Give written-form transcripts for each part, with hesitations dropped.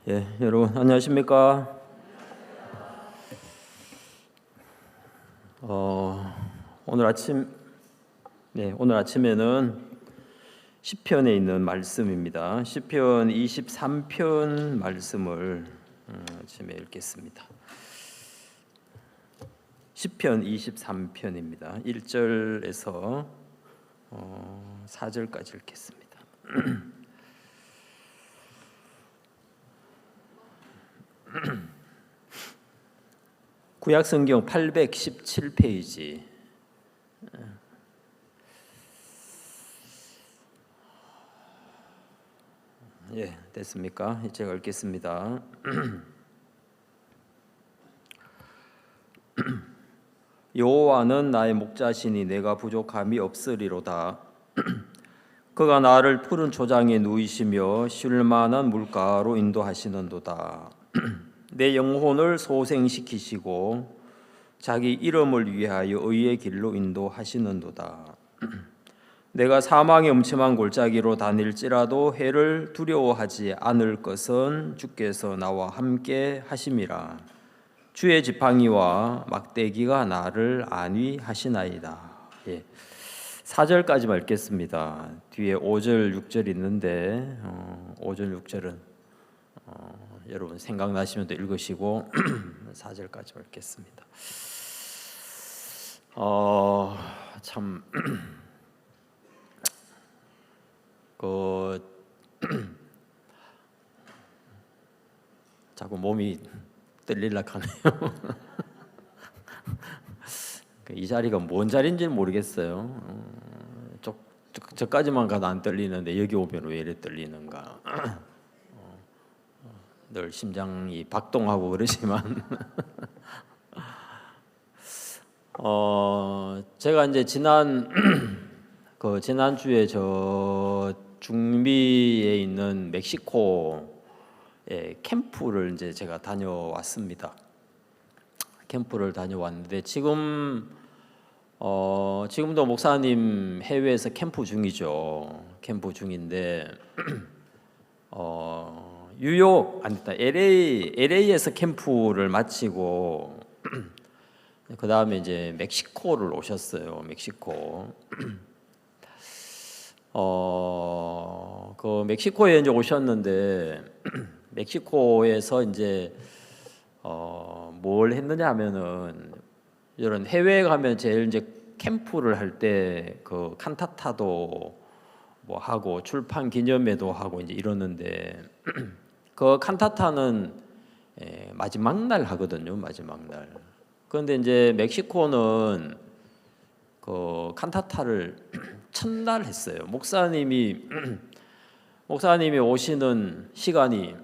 여러분 안녕하십니까? 오늘 아침에는 시편에 있는 말씀입니다. 시편 23편 말씀을 아침에 읽겠습니다. 시편 23편입니다. 1절에서 4절까지 읽겠습니다. 구약성경 817페이지. 됐습니까? 제가 읽겠습니다. 여호와는 나의 목자시니 내가 부족함이 없으리로다. 그가 나를 푸른 초장에 누이시며 쉴 만한 물가로 인도하시는도다. 내 영혼을 소생시키시고 자기 이름을 위하여 의의 길로 인도하시는도다. 내가 사망의 음침한 골짜기로 다닐지라도 해를 두려워하지 않을 것은 주께서 나와 함께 하심이라. 주의 지팡이와 막대기가 나를 안위하시나이다. 4절까지만 읽겠습니다. 뒤에 5절, 6절 있는데 5절, 6절은 여러분 생각나시면 또 읽으시고 4절까지 읽겠습니다. 참 자꾸 몸이 떨리려 하네요. 이 자리가 뭔 자리인지 모르겠어요. 저까지만 가도 안 떨리는데 여기 오면 왜 이래 떨리는가? 늘 심장이 박동하고 그러지만 제가 이제 지난주에 저 중미에 있는 멕시코에 캠프를 이제 제가 다녀왔습니다. 캠프를 다녀왔는데 지금도 목사님 해외에서 캠프 중이죠. 캠프 중인데 LA에서 캠프를 마치고 그 다음에 이제 멕시코를 오셨어요. 멕시코. 그 멕시코에 이제 오셨는데 멕시코에서 이제 뭘 했느냐 하면은 이런 해외에 가면 제일 이제 캠프를 할 때 그 칸타타도 뭐 하고 출판 기념회도 하고 이제 이러는데 그 칸타타는 마지막 날 하거든요. 마지막 날. 그런데 이제 멕시코는 그 칸타타를 첫날 했어요. 목사님이 오시는 시간이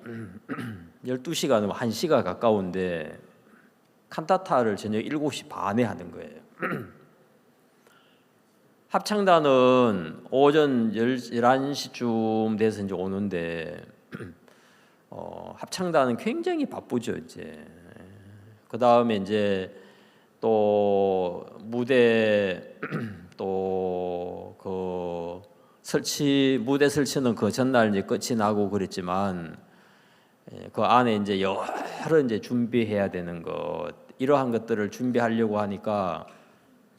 12시간, 1시가 가까운데 칸타타를 저녁 7시 반에 하는 거예요. 합창단은 오전 11시쯤 돼서 이제 오는데 합창단은 굉장히 바쁘죠. 이제 그 다음에 이제 또 무대 무대 설치는 그 전날 이제 끝이 나고 그랬지만 그 안에 이제 여러 이제 준비해야 되는 것 이러한 것들을 준비하려고 하니까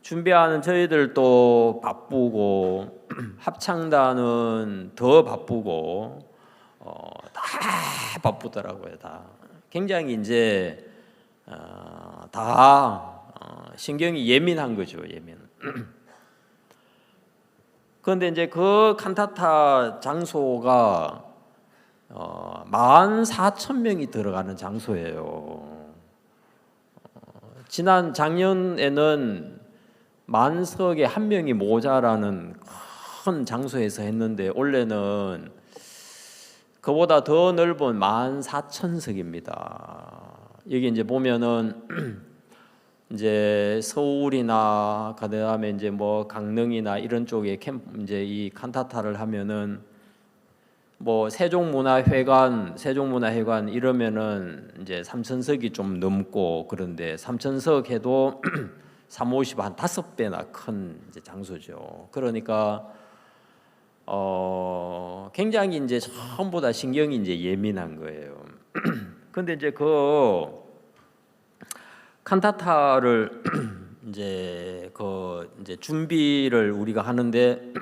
준비하는 저희들도 바쁘고 합창단은 더 바쁘고 다 바쁘더라고요. 다 굉장히 이제 다 신경이 예민한 거죠. 예민. 그런데 이제 그 칸타타 장소가 14,000명이 들어가는 장소예요. 작년에는 만석에 한 명이 모자라는 큰 장소에서 했는데 올해는 그보다 더 넓은 14,000석입니다. 여기 이제 보면은 이제 서울이나 그다음에 이제 뭐 강릉이나 이런 쪽에 이제 이 칸타타를 하면은 뭐 세종문화회관 이러면은 이제 3,000석이 좀 넘고 그런데 3,000석 해도 350 한 5배나 큰 이제 장소죠. 그러니까 굉장히 이제 처음보다 신경이 이제 예민한 거예요. 근데 이제 그 칸타타를 이제 준비를 우리가 하는데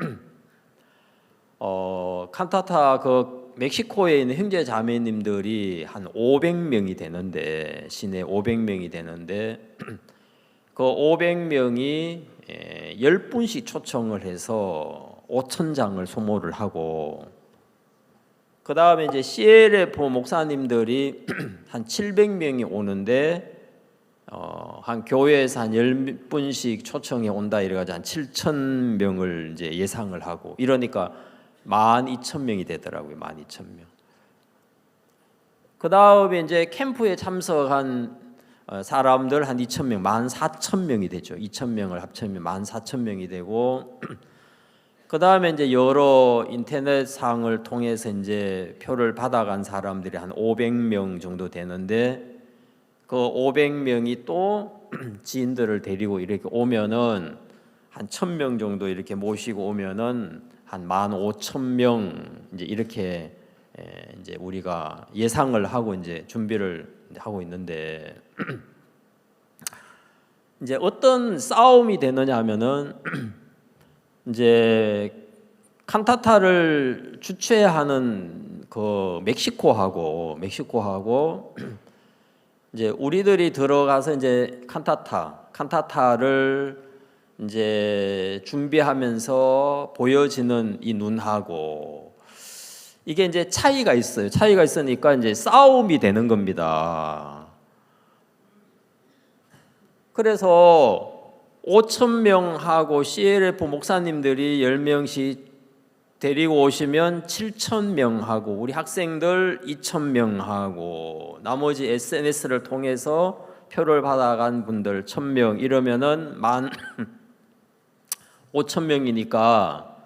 칸타타 그 멕시코에 있는 형제 자매님들이 한 500명이 되는데 시내 500명이 되는데 그 500명이 10분씩 초청을 해서 5,000장을 소모를 하고 그 다음에 이제 CLF 목사님들이 한 700명이 오는데 한 교회에서 한 10분씩 초청해 온다 이래가지고 한 7,000명을 이제 예상을 하고 이러니까 12,000명이 되더라고요. 12,000명. 그 다음에 이제 캠프에 참석한 사람들 한 2,000명, 14,000명이 되죠. 2,000명을 합치면 14,000명이 되고 그 다음에 이제 여러 인터넷상을 통해서 이제 표를 받아간 사람들이 한 500명 정도 되는데 그 500명이 또 지인들을 데리고 이렇게 오면은 한 1,000명 정도 이렇게 모시고 오면은 한 15,000명 이제 이렇게 이제 우리가 예상을 하고 이제 준비를 하고 있는데 이제 어떤 싸움이 되느냐 하면은 이제 칸타타를 주최하는 그 멕시코하고 이제 우리들이 들어가서 이제 칸타타를 이제 준비하면서 보여지는 이 눈하고 이게 이제 차이가 있어요. 차이가 있으니까 이제 싸움이 되는 겁니다. 그래서 5,000명하고 CLF 목사님들이 10명씩 데리고 오시면 7,000명하고 우리 학생들 2,000명하고 나머지 SNS를 통해서 표를 받아간 분들 1,000명 이러면은 15,000명이니까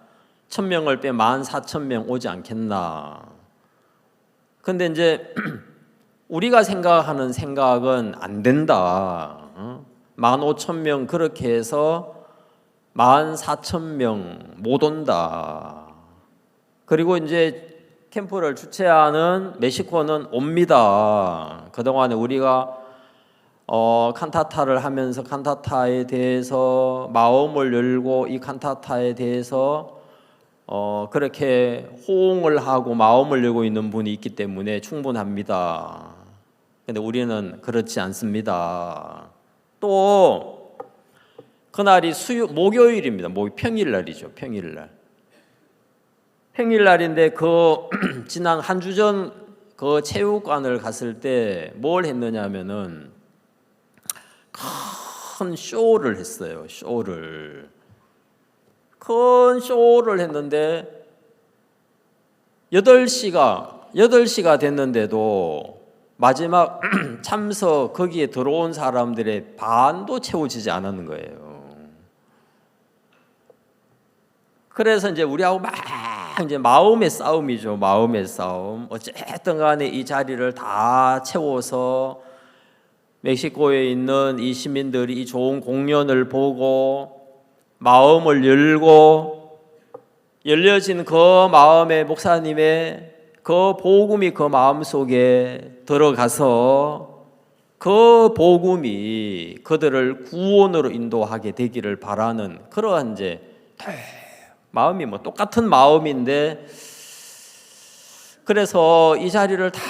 1,000명을 빼 14,000명 오지 않겠나. 근데 이제 우리가 생각하는 생각은 안 된다. 15,000명 그렇게 해서 14,000명 못 온다. 그리고 이제 캠프를 주최하는 멕시코는 옵니다. 그동안에 우리가 칸타타를 하면서 칸타타에 대해서 마음을 열고 이 칸타타에 대해서 그렇게 호응을 하고 마음을 열고 있는 분이 있기 때문에 충분합니다. 근데 우리는 그렇지 않습니다. 또 그날이 목요일입니다. 평일날이죠. 평일날인데 그 지난 한 주 전 그 체육관을 갔을 때 뭘 했느냐면은 큰 쇼를 했어요. 큰 쇼를 했는데 8시가 됐는데도 마지막 참석 거기에 들어온 사람들의 반도 채워지지 않았는 거예요. 그래서 이제 우리하고 막 이제 마음의 싸움이죠. 마음의 싸움. 어쨌든 간에 이 자리를 다 채워서 멕시코에 있는 이 시민들이 이 좋은 공연을 보고 마음을 열고 열려진 그 마음의 목사님의 그 복음이 그 마음속에 들어가서 그 복음이 그들을 구원으로 인도하게 되기를 바라는 그러한 이제 마음이 똑같은 마음인데 그래서 이 자리를 다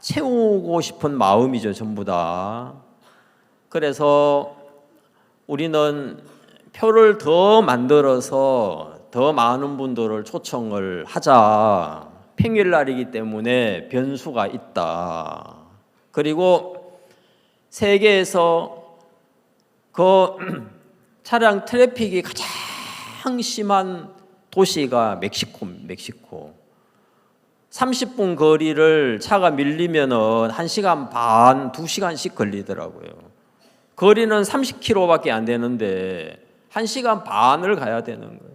채우고 싶은 마음이죠. 전부 다. 그래서 우리는 표를 더 만들어서 더 많은 분들을 초청을 하자. 평일날이기 때문에 변수가 있다. 그리고 세계에서 그 차량 트래픽이 가장 심한 도시가 멕시코. 30분 거리를 차가 밀리면은 1시간 반, 2시간씩 걸리더라고요. 거리는 30km밖에 안 되는데 1시간 반을 가야 되는 거예요.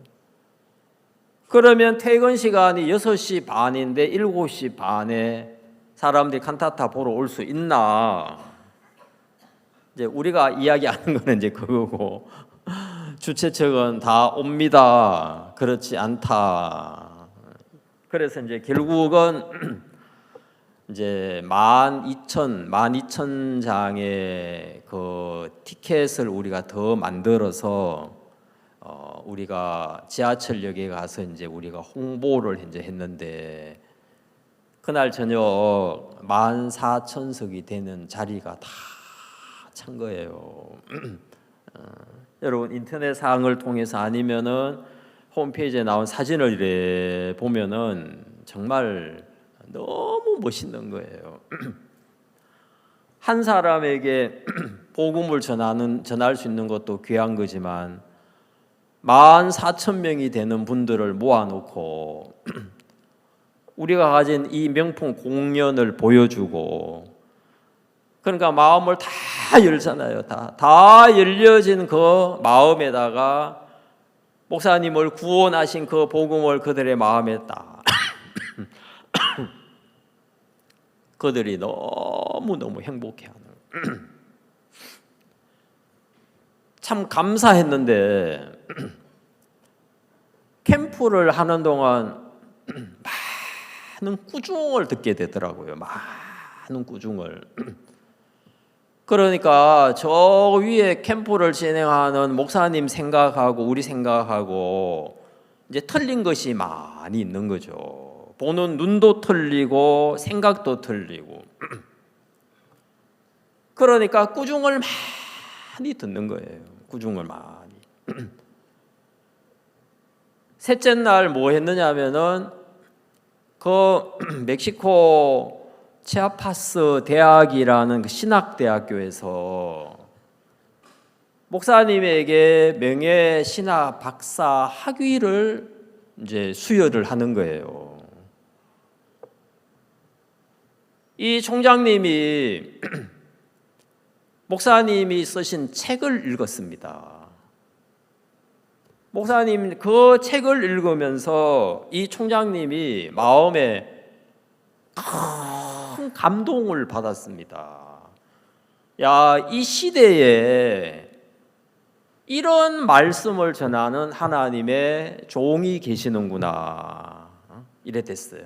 그러면 퇴근 시간이 6시 반인데 7시 반에 사람들이 칸타타 보러 올 수 있나? 이제 우리가 이야기하는 거는 이제 그거고 주최 측은 다 옵니다. 그렇지 않다. 그래서 이제 결국은 이제 12,000장의 그 티켓을 우리가 더 만들어서 우리가 지하철역에 가서 이제 우리가 홍보를 이제 했는데 그날 저녁 14,000석이 되는 자리가 다 찬 거예요. 여러분 인터넷 상을 통해서 아니면은 홈페이지에 나온 사진을 이래 보면은 정말 너무 멋있는 거예요. 한 사람에게 복음을 전할 수 있는 것도 귀한 거지만 14,000명이 되는 분들을 모아놓고 우리가 가진 이 명품 공연을 보여주고 그러니까 마음을 다 열잖아요. 다 열려진 그 마음에다가 목사님을 구원하신 그 복음을 그들의 마음에 딱 그들이 너무너무 행복해하는 참 감사했는데 캠프를 하는 동안 많은 꾸중을 듣게 되더라고요. 많은 꾸중을. 그러니까 저 위에 캠프를 진행하는 목사님 생각하고 우리 생각하고 이제 틀린 것이 많이 있는 거죠. 보는 눈도 틀리고 생각도 틀리고. 그러니까 꾸중을 많이 듣는 거예요. 꾸중을 많이. 셋째 날 뭐 했느냐 하면은 그 멕시코 치아파스 대학이라는 그 신학대학교에서 목사님에게 명예 신학 박사 학위를 이제 수여를 하는 거예요. 이 총장님이 목사님이 쓰신 책을 읽었습니다. 목사님 그 책을 읽으면서 이 총장님이 마음에 큰 감동을 받았습니다. 야, 이 시대에 이런 말씀을 전하는 하나님의 종이 계시는구나. 이랬댔어요.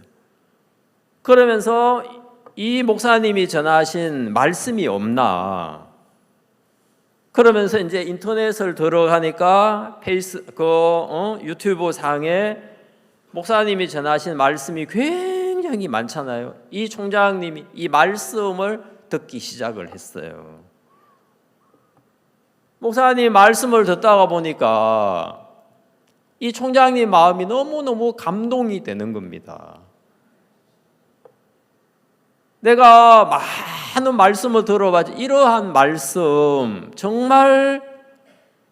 그러면서 이 목사님이 전하신 말씀이 없나? 그러면서 이제 인터넷을 들어가니까 유튜브 상에 목사님이 전하신 말씀이 굉장히 많잖아요. 이 총장님이 이 말씀을 듣기 시작을 했어요. 목사님 말씀을 듣다가 보니까 이 총장님 마음이 너무너무 감동이 되는 겁니다. 내가 많은 말씀을 들어봤지 이러한 말씀 정말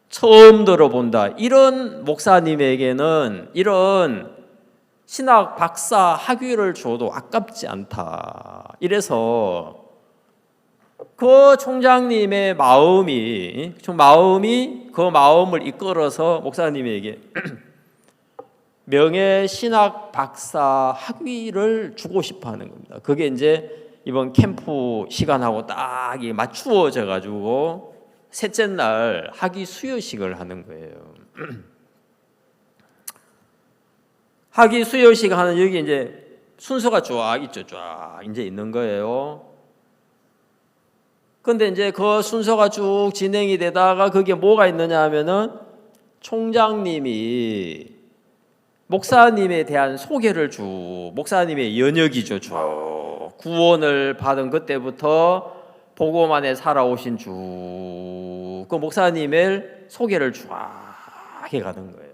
처음 들어본다. 이런 목사님에게는 이런 신학 박사 학위를 줘도 아깝지 않다. 이래서 그 총장님의 마음이 그 마음을 이끌어서 목사님에게 명예 신학 박사 학위를 주고 싶어 하는 겁니다. 그게 이제 이번 캠프 시간하고 딱 맞추어져 가지고 셋째 날 학위 수여식을 하는 거예요. 학위 수여식 하는 여기 이제 순서가 쫙 있죠. 쫙 이제 있는 거예요. 근데 이제 그 순서가 쭉 진행이 되다가 그게 뭐가 있느냐 하면은 총장님이 목사님에 대한 소개를 목사님의 연역이죠. 쭉 구원을 받은 그때부터 복음 안에 살아오신 그 목사님의 소개를 쫙 해가는 거예요.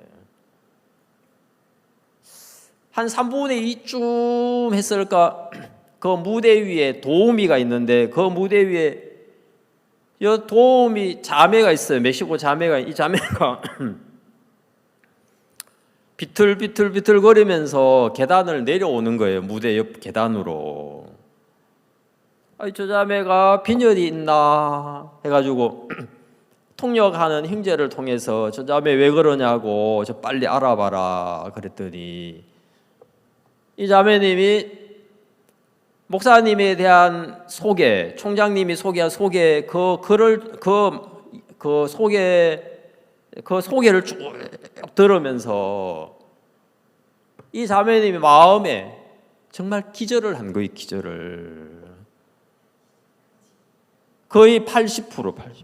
한 3분의 2쯤 했을까? 그 무대 위에 도우미가 있는데 그 무대 위에 도우미 자매가 있어요. 멕시코 자매가. 이 자매가 비틀비틀 거리면서 계단을 내려오는 거예요. 무대 옆 계단으로. 저 자매가 빈혈이 있나 해가지고 통역하는 형제를 통해서 저 자매 왜 그러냐고 저 빨리 알아봐라 그랬더니 이 자매님이 목사님에 대한 소개, 총장님이 소개한 소개 그 소개를 쭉 들으면서 이 자매님이 마음에 정말 기절을 한 거예요. 기절을. 거의 80%.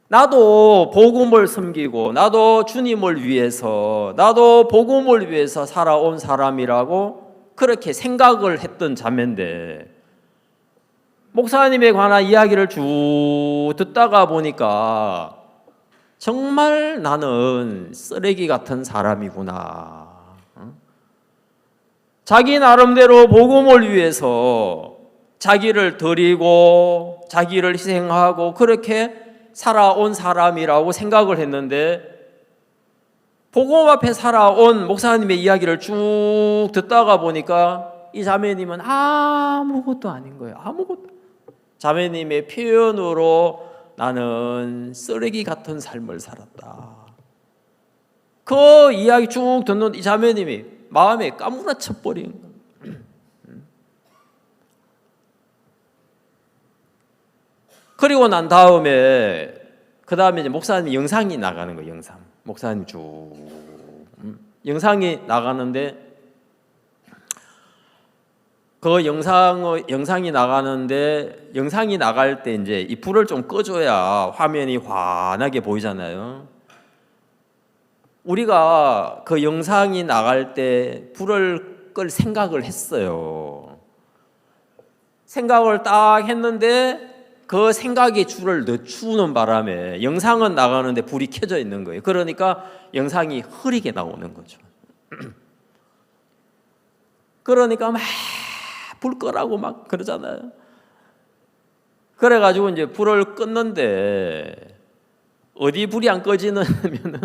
나도 복음을 섬기고 나도 주님을 위해서 나도 복음을 위해서 살아온 사람이라고 그렇게 생각을 했던 자매인데 목사님에 관한 이야기를 쭉 듣다가 보니까 정말 나는 쓰레기 같은 사람이구나. 자기 나름대로 복음을 위해서 자기를 드리고 자기를 희생하고 그렇게 살아온 사람이라고 생각을 했는데 복음 앞에 살아온 목사님의 이야기를 쭉 듣다가 보니까 이 자매님은 아무것도 아닌 거예요. 아무것도. 자매님의 표현으로 나는 쓰레기 같은 삶을 살았다. 그 이야기 쭉 듣는 이 자매님이 마음에 까무라쳐 버린 거예요. 그리고 난 다음에 이제 목사님 영상이 나가는 거예요. 영상. 목사님 쭉 영상이 나가는데 그 영상이 나가는데 영상이 나갈 때 이제 이 불을 좀 꺼줘야 화면이 환하게 보이잖아요. 우리가 그 영상이 나갈 때 불을 끌 생각을 했어요. 생각을 딱 했는데 그 생각이 줄을 늦추는 바람에 영상은 나가는데 불이 켜져 있는 거예요. 그러니까 영상이 흐리게 나오는 거죠. 그러니까 막 불 끄라고 막 그러잖아요. 그래가지고 이제 불을 껐는데 어디 불이 안 꺼지냐면은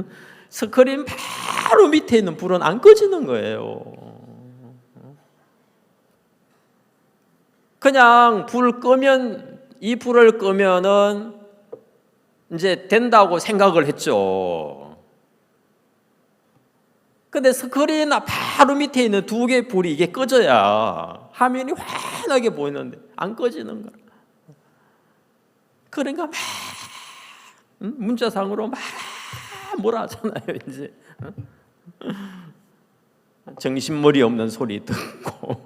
스크린 바로 밑에 있는 불은 안 꺼지는 거예요. 그냥 이 불을 끄면은 이제 된다고 생각을 했죠. 근데 스크린 바로 밑에 있는 두 개의 불이 이게 꺼져야 화면이 환하게 보이는데 안 꺼지는 거야. 그러니까 막 문자상으로 막 뭐라 하잖아요. 이제 정신머리 없는 소리 듣고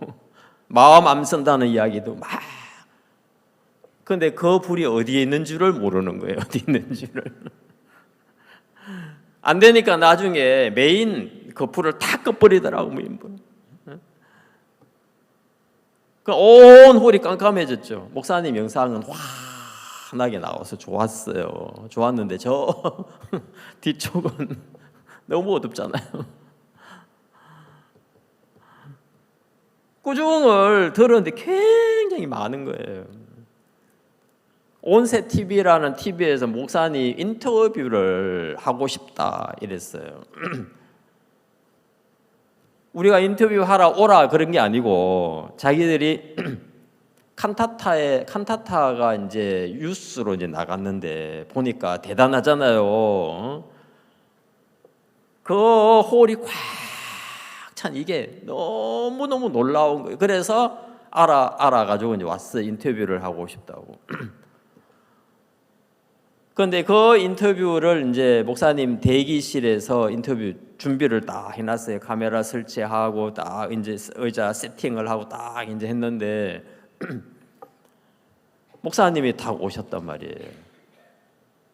마음 안 쓴다는 이야기도 막. 근데 그 불이 어디에 있는 줄을 모르는 거예요. 어디 있는 줄을. 안 되니까 나중에 메인 그 불을 다 꺼버리더라고. 온 홀이 깜깜해졌죠. 목사님 영상은 환하게 나와서 좋았어요. 좋았는데 저 뒤쪽은 너무 어둡잖아요. 꾸중을 들었는데 굉장히 많은 거예요. 온세 TV라는 TV에서 목사님 인터뷰를 하고 싶다 이랬어요. 우리가 인터뷰하러 오라 그런 게 아니고 자기들이 칸타타가 이제 뉴스로 이제 나갔는데 보니까 대단하잖아요. 그 홀이 꽉 찬 이게 너무너무 놀라운 거예요. 그래서 알아가지고 이제 왔어요. 인터뷰를 하고 싶다고. 그런데 그 인터뷰를 이제 목사님 대기실에서 인터뷰 준비를 딱 해놨어요. 카메라 설치하고 딱 이제 의자 세팅을 하고 딱 이제 했는데 목사님이 딱 오셨단 말이에요.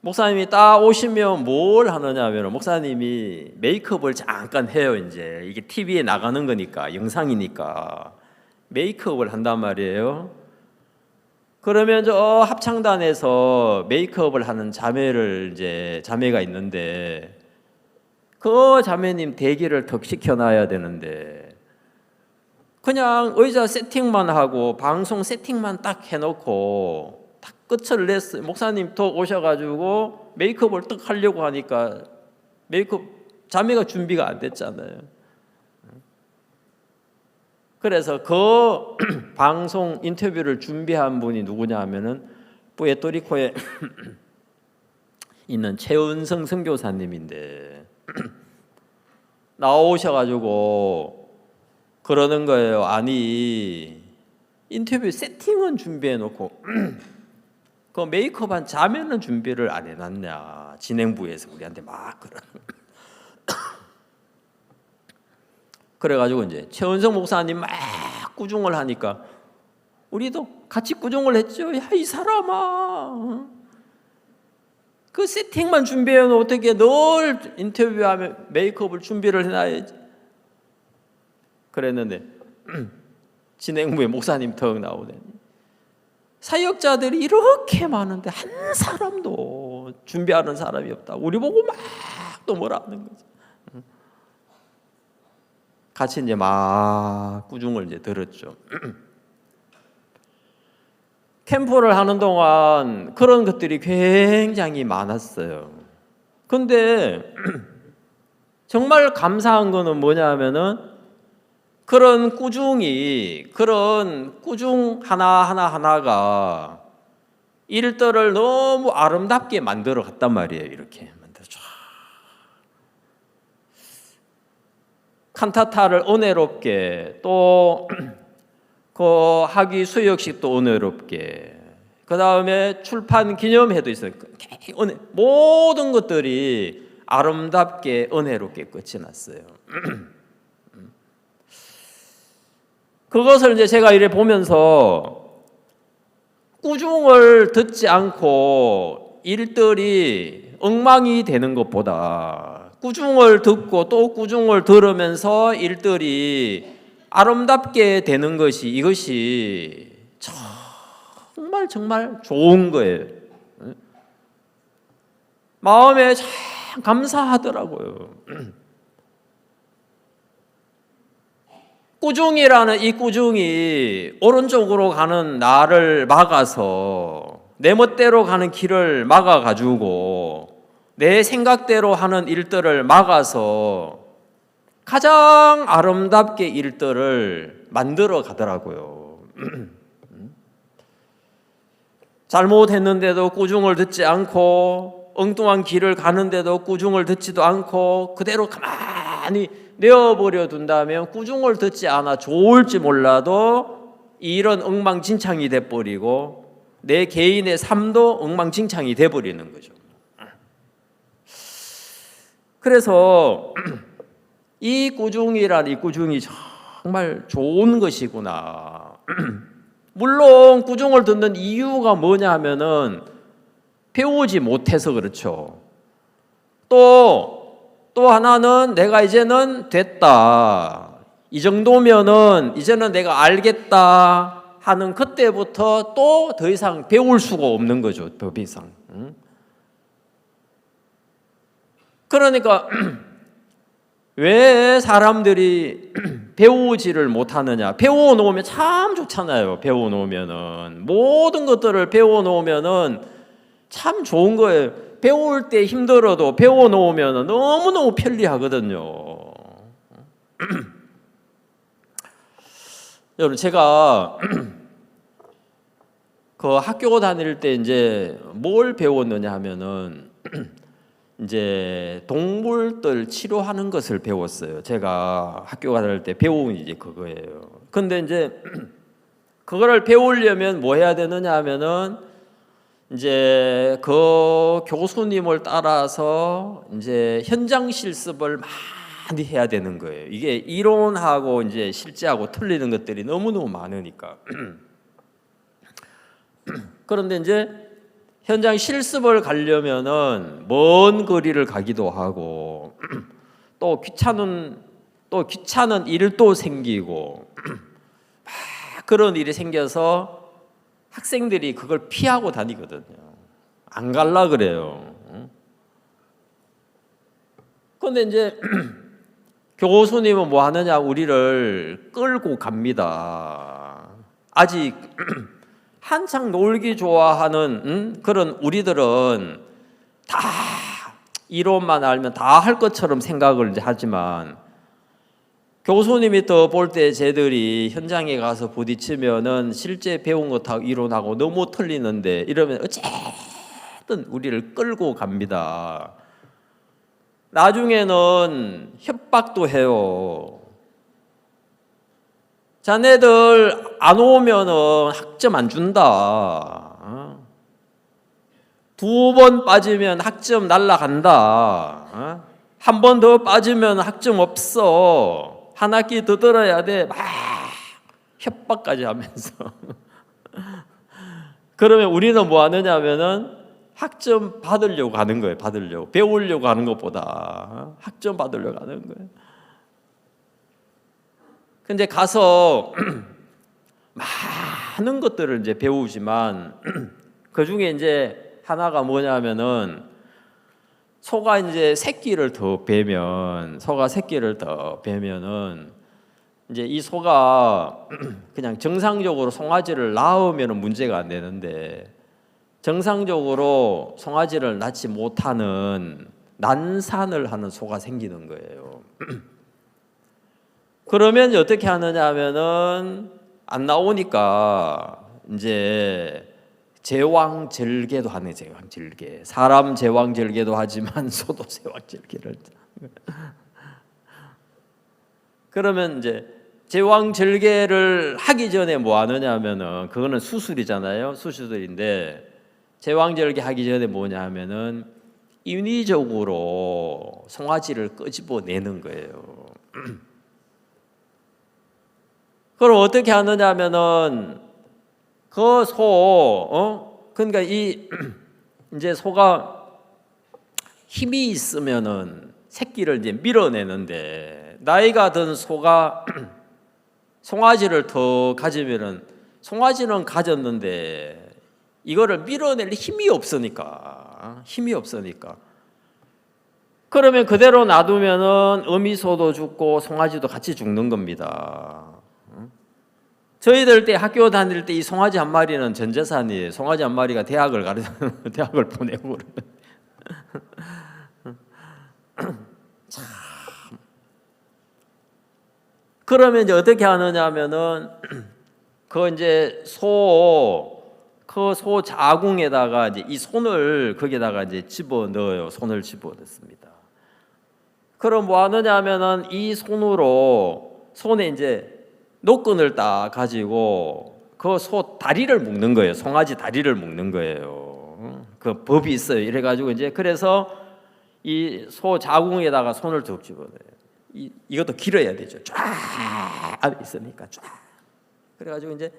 목사님이 딱 오시면 뭘 하느냐면 목사님이 메이크업을 잠깐 해요. 이제 이게 TV에 나가는 거니까 영상이니까 메이크업을 한단 말이에요. 그러면 저 합창단에서 메이크업을 하는 자매가 있는데 그 자매님 대기를 턱 시켜놔야 되는데 그냥 의자 세팅만 하고 방송 세팅만 딱 해놓고 딱 끝을 냈어요. 목사님 또 오셔가지고 메이크업을 딱 하려고 하니까 메이크업 자매가 준비가 안 됐잖아요. 그래서 그 방송 인터뷰를 준비한 분이 누구냐 하면은 푸에르토리코에 있는 최은성 선교사님인데 나오셔가지고 그러는 거예요. 아니 인터뷰 세팅은 준비해 놓고 그 메이크업한 자매는 준비를 안 해놨냐. 진행부에서 우리한테 막 그러는 그래가지고 이제 최은성 목사님 막 꾸중을 하니까 우리도 같이 꾸중을 했죠. 야, 이 사람아, 그 세팅만 준비해놓으면 어떻게 늘 인터뷰하면 메이크업을 준비를 해놔야지. 그랬는데 진행부에 목사님 턱 나오더니 사역자들이 이렇게 많은데 한 사람도 준비하는 사람이 없다. 우리 보고 막 또 뭐라 하는 거죠. 같이 이제 막 꾸중을 이제 들었죠. 캠프를 하는 동안 그런 것들이 굉장히 많았어요. 근데 정말 감사한 거는 뭐냐면은 그런 꾸중 하나하나가 일들을 너무 아름답게 만들어 갔단 말이에요. 이렇게 만들어 칸타타를 은혜롭게, 또 그 학위 수여식도 은혜롭게, 그 다음에 출판 기념회도 있어요. 모든 것들이 아름답게 은혜롭게 끝이 났어요. 그것을 이제 제가 이래 보면서 꾸중을 듣지 않고 일들이 엉망이 되는 것보다 꾸중을 듣고 또 꾸중을 들으면서 일들이 아름답게 되는 것이, 이것이 정말 좋은 거예요. 마음에 참 감사하더라고요. 꾸중이라는 이 꾸중이 오른쪽으로 가는 나를 막아서 내 멋대로 가는 길을 막아가지고 내 생각대로 하는 일들을 막아서 가장 아름답게 일들을 만들어 가더라고요. 잘못했는데도 꾸중을 듣지 않고, 엉뚱한 길을 가는데도 꾸중을 듣지도 않고 그대로 가만히 내어버려 둔다면 꾸중을 듣지 않아 좋을지 몰라도 이런 엉망진창이 돼버리고 내 개인의 삶도 엉망진창이 돼버리는 거죠. 그래서 이 꾸중이 정말 좋은 것이구나. 물론 꾸중을 듣는 이유가 뭐냐 하면은 배우지 못해서 그렇죠. 또 하나는 내가 이제는 됐다, 이 정도면은 이제는 내가 알겠다 하는 그때부터 또 더 이상 배울 수가 없는 거죠. 더 이상. 그러니까 왜 사람들이 배우지를 못하느냐? 배워놓으면 참 좋잖아요. 배워놓으면은 모든 것들을 배워놓으면은 참 좋은 거예요. 배울 때 힘들어도 배워놓으면 너무너무 편리하거든요. 여러분, 제가 그 학교 다닐 때 이제 뭘 배웠느냐 하면은 이제 동물들 치료하는 것을 배웠어요. 제가 학교 다닐 때 배운 이제 그거예요. 근데 이제 그거를 배우려면 뭐 해야 되느냐 하면은 이제 그 교수님을 따라서 이제 현장 실습을 많이 해야 되는 거예요. 이게 이론하고 이제 실제하고 틀리는 것들이 너무너무 많으니까. 그런데 이제 현장 실습을 가려면은 먼 거리를 가기도 하고 또 귀찮은 일도 생기고 그런 일이 생겨서 학생들이 그걸 피하고 다니거든요. 안 갈라 그래요. 그런데 이제 교수님은 뭐 하느냐, 우리를 끌고 갑니다. 아직 한창 놀기 좋아하는 그런 우리들은 다 이론만 알면 다 할 것처럼 생각을 이제 하지만 교수님이 또 볼 때 쟤들이 현장에 가서 부딪히면은 실제 배운 것하고 이론하고 너무 틀리는데 이러면 어쨌든 우리를 끌고 갑니다. 나중에는 협박도 해요. 자네들 안 오면은 학점 안 준다. 2번 빠지면 학점 날라간다. 한 번 더 빠지면 학점 없어. 한 학기 더 들어야 돼. 막 협박까지 하면서. 그러면 우리는 뭐 하느냐 하면은 학점 받으려고 가는 거예요. 받으려고. 배우려고 하는 것보다 학점 받으려고 하는 거예요. 근데 가서 많은 것들을 이제 배우지만 그 중에 이제 하나가 뭐냐면은 소가 이제 새끼를 더 베면 이제 이 소가 그냥 정상적으로 송아지를 낳으면 문제가 안 되는데 정상적으로 송아지를 낳지 못하는 난산을 하는 소가 생기는 거예요. 그러면 어떻게 하느냐 하면은 안 나오니까 이제 제왕절개도 하네. 제왕절개. 사람 제왕절개도 하지만 소도 제왕절개를. 그러면 이제 제왕절개를 하기 전에 뭐 하느냐 하면은 그거는 수술이잖아요. 수술인데 제왕절개 하기 전에 뭐냐 하면은 인위적으로 송아지를 끄집어내는 거예요. 그럼 어떻게 하느냐 하면은 그 그러니까 이제 소가 힘이 있으면은 새끼를 이제 밀어내는데 나이가 든 소가 송아지를 더 가지면은 송아지는 가졌는데 이거를 밀어낼 힘이 없으니까 그러면 그대로 놔두면은 어미소도 죽고 송아지도 같이 죽는 겁니다. 저희들 때 학교 다닐 때 이 송아지 한 마리는 전 재산이에요. 송아지 한 마리가 대학을 보내고 참. 그러면 이제 어떻게 하느냐 하면은 그 이제 그 소 자궁에다가 이제 이 손을 거기다가 이제 집어 넣어요. 손을 집어 넣습니다. 그럼 뭐 하느냐 하면은 이 손에 이제 노끈을 딱 가지고 그 소 다리를 묶는 거예요. 송아지 다리를 묶는 거예요. 그 법이 있어요. 이래 가지고 이제 그래서 이 소 자궁에다가 손을 쭉 집어넣어요. 이것도 길어야 되죠. 쫙 안에 있으니까 쫙. 그래 가지고 이제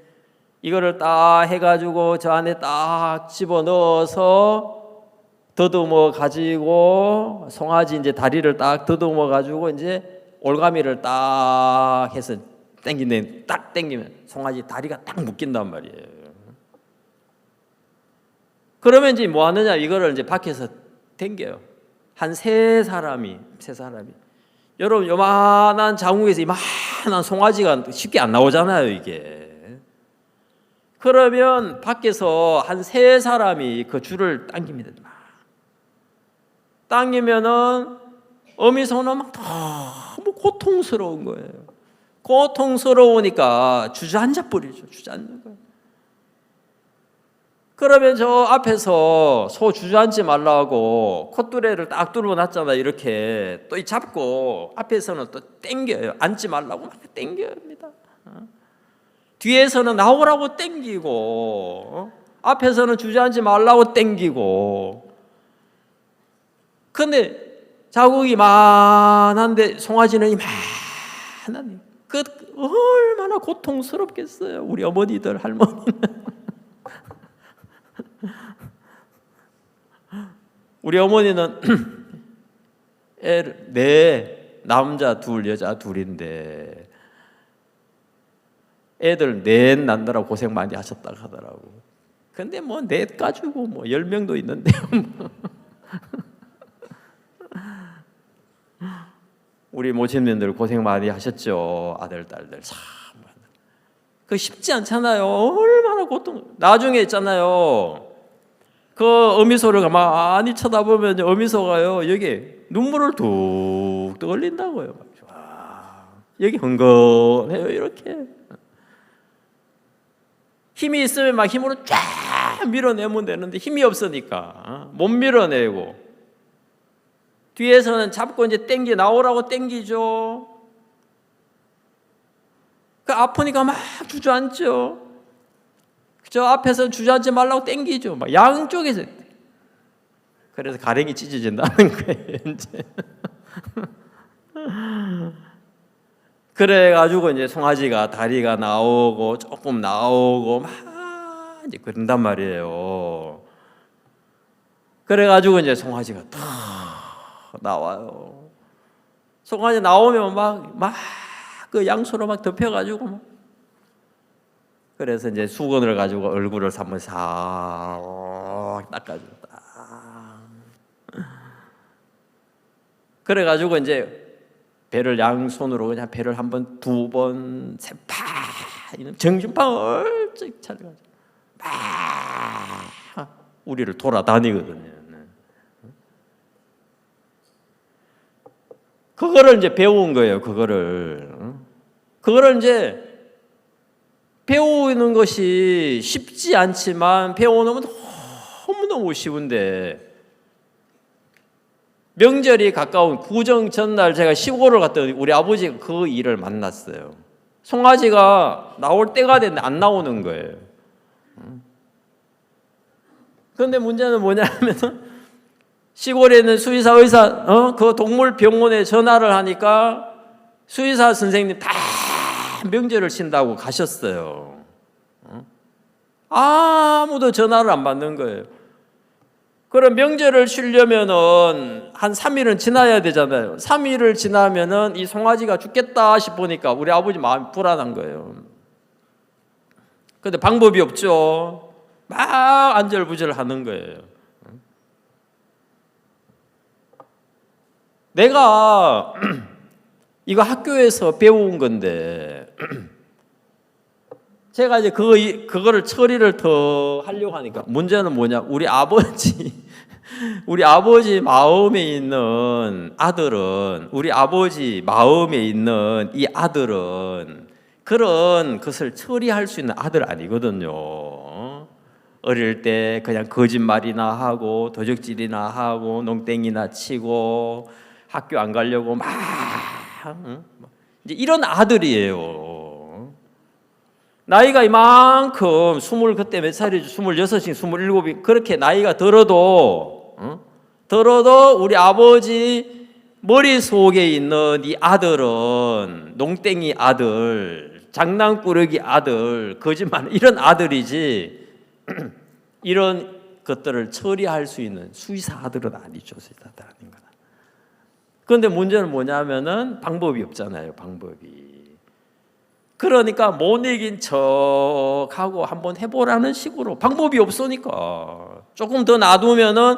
이거를 딱 해 가지고 저 안에 딱 집어 넣어서 더듬어 가지고 송아지 이제 다리를 딱 더듬어 가지고 이제 올가미를 딱 해서 딱 당기면 송아지 다리가 딱 묶인단 말이에요. 그러면 이제 뭐 하느냐 이거를 이제 밖에서 당겨요. 한 세 사람이 여러분 요만한 자궁에서 이만한 송아지가 쉽게 안 나오잖아요 이게. 그러면 밖에서 한 세 사람이 그 줄을 당깁니다. 당기면은 어미소는 막 너무 고통스러운 거예요. 고통스러우니까 주저앉아 버리죠. 주저앉는 거예요. 그러면 저 앞에서 소 주저앉지 말라고 콧뚜레를 딱 뚫어놨잖아요. 이렇게 또 잡고 앞에서는 또 당겨요. 앉지 말라고 막 당깁니다. 뒤에서는 나오라고 당기고 앞에서는 주저앉지 말라고 당기고. 근데 자국이 많은데 송아지는 이만한 그 얼마나 고통스럽겠어요. 우리 어머니들 할머니는. 우리 어머니는 남자 둘 여자 둘인데 애들 넷 낳느라 고생 많이 하셨다고 하더라고. 근데 뭐 넷 가지고 뭐 10명도 있는데요. 우리 모친님들 고생 많이 하셨죠. 아들 딸들 참. 그 쉽지 않잖아요. 얼마나 고통. 나중에 있잖아요. 그 어미소를 가만히 쳐다보면 어미소가요 여기 눈물을 뚝뚝 흘린다고요. 여기 흥건해요. 이렇게 힘이 있으면 막 힘으로 쫙 밀어내면 되는데 힘이 없으니까 못 밀어내고 뒤에서는 잡고 이제 땡기 나오라고 땡기죠. 그 아프니까 막 주저앉죠. 저 앞에서 주저앉지 말라고 땡기죠. 막 양쪽에서. 그래서 가랭이 찢어진다는 거예요. 이제. 그래가지고 이제 송아지가 다리가 나오고 조금 나오고 막 이제 그런단 말이에요. 그래가지고 이제 송아지가 탁 나와요. 송아지 나오면 막 그 양초로 막 덮여가지고 막. 그래서 이제 수건을 가지고 얼굴을 한번 싹 닦아주고 그래가지고 이제 배를 양손으로 그냥 배를 한번 두 번 세 파 정신빵 얼찍 차려가지고 막 우리를 돌아다니거든요. 그거를 이제 배운 거예요. 그거를 이제 배우는 것이 쉽지 않지만 배우는 너무너무 쉬운데 명절이 가까운 구정 전날 제가 시골을 갔더니 우리 아버지가 그 일을 만났어요. 송아지가 나올 때가 됐는데 안 나오는 거예요. 그런데 문제는 뭐냐면 시골에 있는 수의사 의사 그 동물병원에 전화를 하니까 수의사 선생님 다 명절을 쉰다고 가셨어요. 아무도 전화를 안 받는 거예요. 그럼 명절을 쉬려면은 한 3일은 지나야 되잖아요. 3일을 지나면은 이 송아지가 죽겠다 싶으니까 우리 아버지 마음이 불안한 거예요. 근데 방법이 없죠. 막 안절부절 하는 거예요. 내가 이거 학교에서 배운 건데 제가 이제 그거를 처리를 더 하려고 하니까 문제는 뭐냐? 우리 아버지 마음에 있는 아들은 우리 아버지 마음에 있는 이 아들은 그런 것을 처리할 수 있는 아들 아니거든요. 어릴 때 그냥 거짓말이나 하고 도적질이나 하고 농땡이나 치고 학교 안 가려고 막 이제 이런 아들이에요. 나이가 이만큼 그때 몇 살이죠? 26이 27이 그렇게 나이가 들어도 우리 아버지 머릿속에 있는 이 아들은 농땡이 아들, 장난꾸러기 아들, 거짓말 이런 아들이지 이런 것들을 처리할 수 있는 수의사 아들은 아니죠. 수의사 아들 아닌 거다. 그런데 문제는 뭐냐면은 방법이 없잖아요. 방법이. 그러니까 못 이긴 척하고 한번 해보라는 식으로 방법이 없으니까 조금 더 놔두면은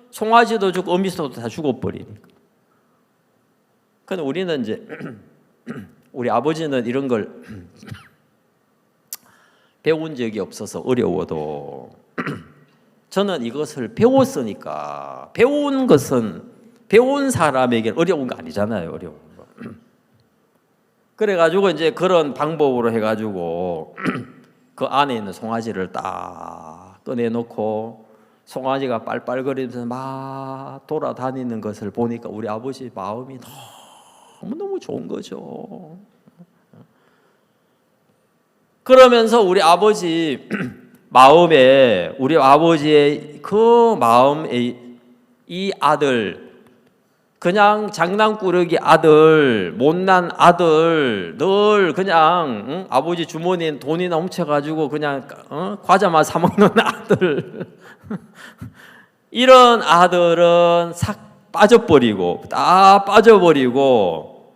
송아지도 죽고 어미소도 다 죽어버리니까. 근데 우리는 이제 우리 아버지는 이런 걸 배운 적이 없어서 어려워도 저는 이것을 배웠으니까 배운 것은 배운 사람에게 어려운 거 아니잖아요. 어려운 거. 그래가지고 이제 그런 방법으로 해가지고 그 안에 있는 송아지를 딱 꺼내놓고 송아지가 빨빨거리면서 막 돌아다니는 것을 보니까 우리 아버지 마음이 너무너무 좋은 거죠. 그러면서 우리 아버지 마음에 우리 아버지의 그 마음에 이 아들 그냥 장난꾸러기 아들, 못난 아들, 늘 그냥 아버지 주머니에 돈이 넘쳐가지고 그냥 과자만 사 먹는 아들 이런 아들은 싹 빠져버리고 다 빠져버리고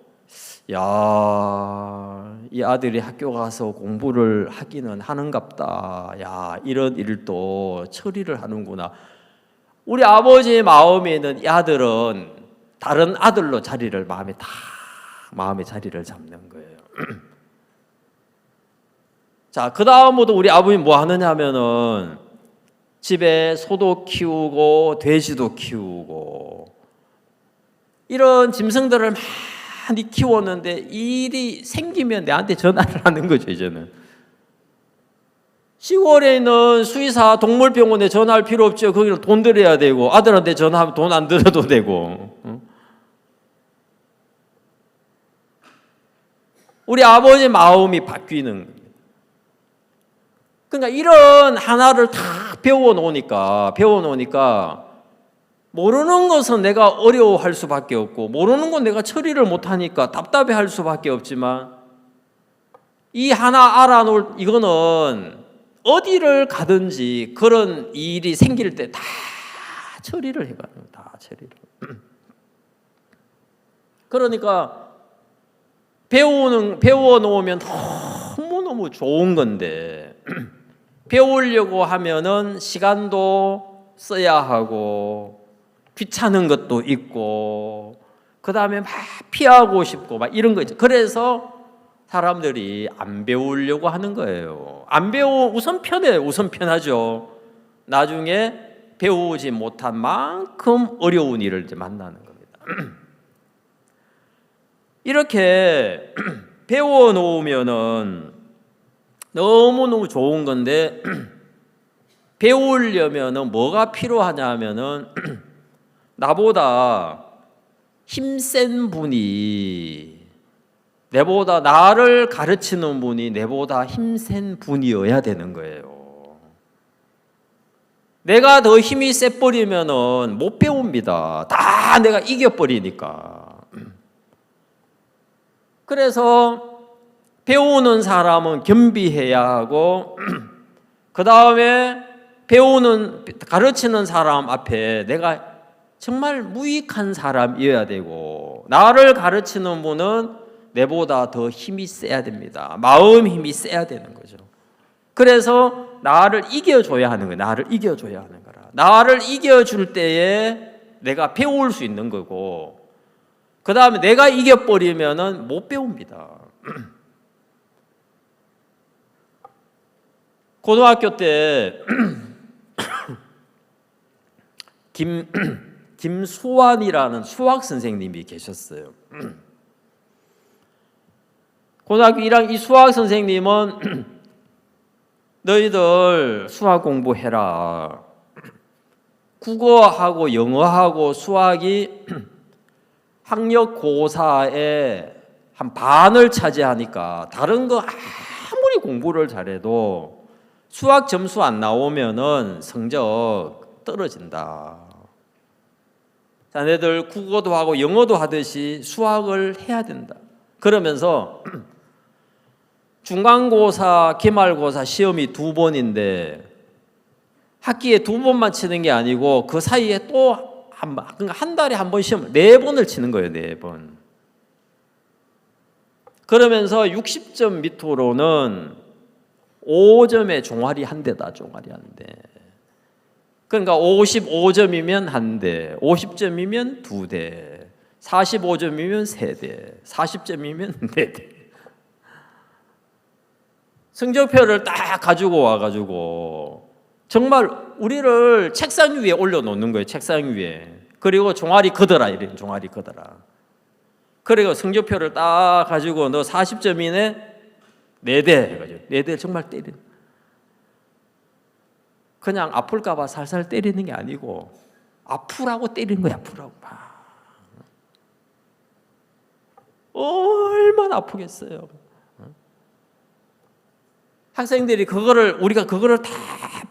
야, 이 아들이 학교 가서 공부를 하기는 하는갑다. 야, 이런 일도 처리를 하는구나. 우리 아버지의 마음에 있는 이 아들은 다른 아들로 자리를 마음에 자리를 잡는 거예요. 자, 그 다음부터 우리 아버님 뭐 하느냐 하면은 집에 소도 키우고 돼지도 키우고 이런 짐승들을 많이 키웠는데 일이 생기면 내한테 전화를 하는 거죠. 이제는 시골에 있는 수의사 동물병원에 전화할 필요 없죠. 거기는 돈 들여야 되고 아들한테 전화하면 돈 안 들어도 되고. 우리 아버지 마음이 바뀌는 거예요. 그러니까 이런 하나를 다 배워놓으니까 모르는 것은 내가 어려워할 수밖에 없고 모르는 건 내가 처리를 못하니까 답답해할 수밖에 없지만 이 하나 알아놓을 이거는 어디를 가든지 그런 일이 생길 때 다 처리를 해가는 거예요. 다 처리를. 그러니까 배워 놓으면 너무너무 좋은 건데 배우려고 하면은 시간도 써야 하고 귀찮은 것도 있고 그 다음에 막 피하고 싶고 막 이런 거 있죠. 그래서 사람들이 안 배우려고 하는 거예요. 안 배우 우선 편해요. 우선 편하죠. 나중에 배우지 못한 만큼 어려운 일을 이제 만나는 겁니다. 이렇게 배워 놓으면은 너무너무 좋은 건데 배우려면은 뭐가 필요하냐면은 나보다 힘센 분이 내보다 나를 가르치는 분이 내보다 힘센 분이어야 되는 거예요. 내가 더 힘이 세버리면은 못 배웁니다. 다 내가 이겨버리니까. 그래서 배우는 사람은 겸비해야 하고 그 다음에 가르치는 사람 앞에 내가 정말 무익한 사람이어야 되고 나를 가르치는 분은 내보다 더 힘이 세야 됩니다. 마음 힘이 세야 되는 거죠. 그래서 나를 이겨줘야 하는 거예요. 나를 이겨줘야 하는 거라. 나를 이겨줄 때에 내가 배울 수 있는 거고 그 다음에 내가 이겨버리면은 못 배웁니다. 고등학교 때 김수환이라는 수학 선생님이 계셨어요. 고등학교 1학년 이 수학 선생님은 너희들 수학 공부해라. 국어하고 영어하고 수학이 학력고사에 한 반을 차지하니까 다른 거 아무리 공부를 잘해도 수학 점수 안 나오면은 성적 떨어진다. 자네들 국어도 하고 영어도 하듯이 수학을 해야 된다. 그러면서 중간고사, 기말고사 시험이 2번인데 학기에 2번만 치는 게 아니고 그 사이에 또 한 달에 한 번 시험 4번을 치는 거예요. 4번. 그러면서 60점 밑으로는 5점의 종아리 한 대다. 종아리 한 대. 그러니까 55점이면 한 대, 50점이면 2대, 45점이면 3대, 40점이면 4대. 성적표를 딱 가지고 와가지고 정말 우리를 책상 위에 올려놓는 거예요. 책상 위에. 그리고 종아리 걷어라 이래. 종아리 걷어라. 그리고 성적표를 딱 가지고 너 40점이네 4대 해가지고 4대 정말 때리는. 그냥 아플까 봐 살살 때리는 게 아니고 아프라고 때리는 거야. 아프라고. 얼마나 아프겠어요. 학생들이 우리가 그거를 다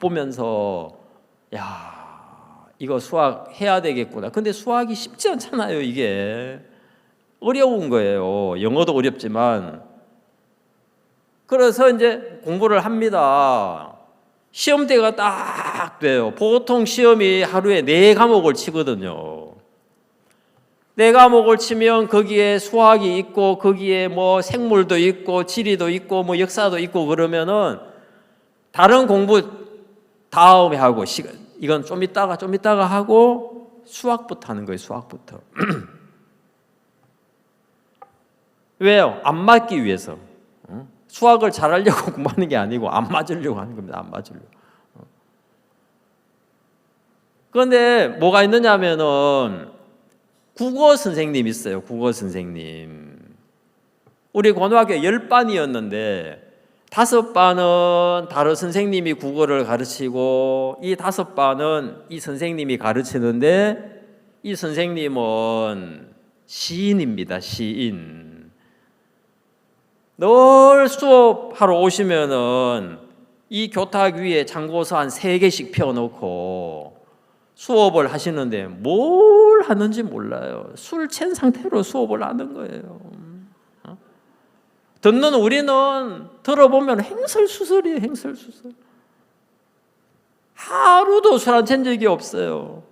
보면서 야 이거 수학 해야 되겠구나. 근데 수학이 쉽지 않잖아요. 이게 어려운 거예요. 영어도 어렵지만. 그래서 이제 공부를 합니다. 시험대가 딱 돼요. 보통 시험이 하루에 4과목을 치거든요. 4과목을 치면 거기에 수학이 있고 거기에 뭐 생물도 있고 지리도 있고 뭐 역사도 있고 그러면은 다른 공부 다음에 하고 이건 좀 이따가 하고 수학부터 하는 거예요. 수학부터. 왜요? 안 맞기 위해서. 수학을 잘하려고 공부하는 게 아니고 안 맞으려고 하는 겁니다. 안 맞으려고. 그런데 뭐가 있느냐 하면은 국어 선생님 있어요. 국어 선생님. 우리 고등학교 10반이었는데 5반은 다른 선생님이 국어를 가르치고 이 5반은 이 선생님이 가르치는데 이 선생님은 시인입니다. 시인. 늘 수업하러 오시면은 이 교탁 위에 참고서 한 3개씩 펴놓고 수업을 하시는데 뭘 하는지 몰라요. 술 취한 상태로 수업을 하는 거예요. 듣는 우리는 들어보면 행설수설이에요. 행설수설. 하루도 술 안 취한 적이 없어요.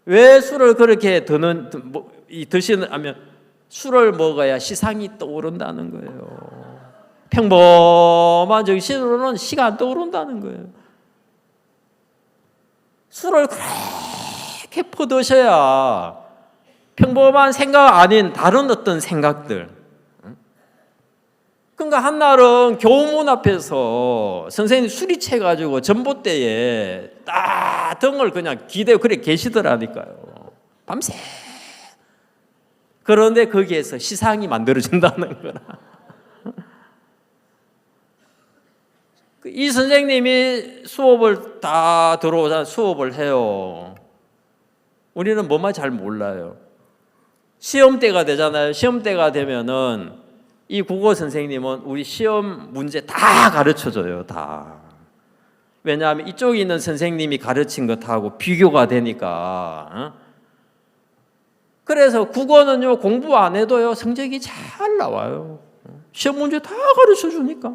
왜 술을 그렇게 드시는 하면 술을 먹어야 시상이 떠오른다는 거예요. 평범한 정신으로는 시가 안 떠오른다는 거예요. 술을 그렇게 퍼드셔야 평범한 생각 아닌 다른 어떤 생각들. 그러니까 한날은 교문 앞에서 선생님이 술이 채가지고 전봇대에 딱 등을 그냥 기대고 그래 계시더라니까요. 밤새. 그런데 거기에서 시상이 만들어진다는 거라. 이 선생님이 수업을 다 들어오자 수업을 해요. 우리는 뭐만 잘 몰라요. 시험 때가 되잖아요. 시험 때가 되면은 이 국어 선생님은 우리 시험 문제 다 가르쳐줘요. 다. 왜냐하면 이쪽에 있는 선생님이 가르친 것하고 비교가 되니까. 그래서 국어는요, 공부 안 해도요, 성적이 잘 나와요. 시험 문제 다 가르쳐 주니까.